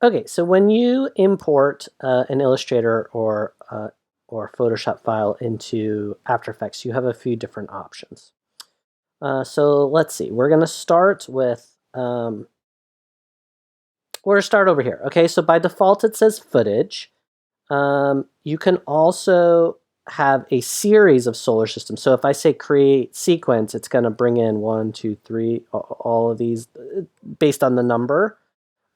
Okay, so when you import an Illustrator or Photoshop file into After Effects, you have a few different options. So let's see. We're going to start with we're going to start over here. Okay, so by default it says footage. You can also have a series of solar systems. So if I say create sequence, it's going to bring in 1, 2, 3, all of these based on the number.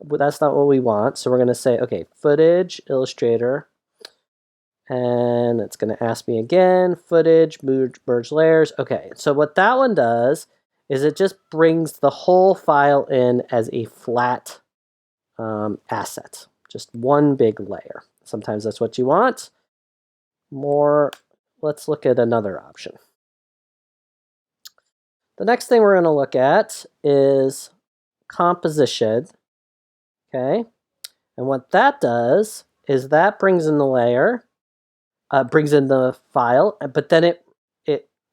But that's not what we want. So we're going to say, okay, footage, Illustrator, and it's going to ask me again, footage, merge layers. Okay, so what that one does is it just brings the whole file in as a flat asset, just one big layer. Sometimes that's what you want. Let's look at another option. The next thing we're going to look at is composition. Okay, and what that does is that brings in the layer, brings in the file, but then it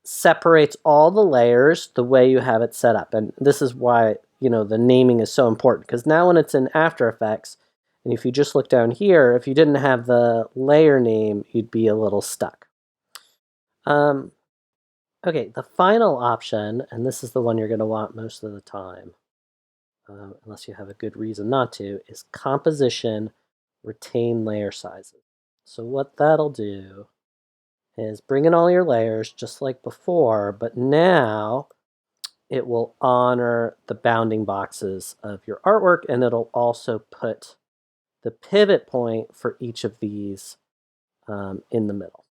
separates all the layers the way you have it set up. And this is why the naming is so important, because now when it's in After Effects, and if you just look down here, if you didn't have the layer name, you'd be a little stuck. Okay, the final option, and this is the one you're going to want most of the time, unless you have a good reason not to, is composition, retain layer sizes. So what that'll do is bring in all your layers just like before, but now it will honor the bounding boxes of your artwork, and it'll also put the pivot point for each of these in the middle.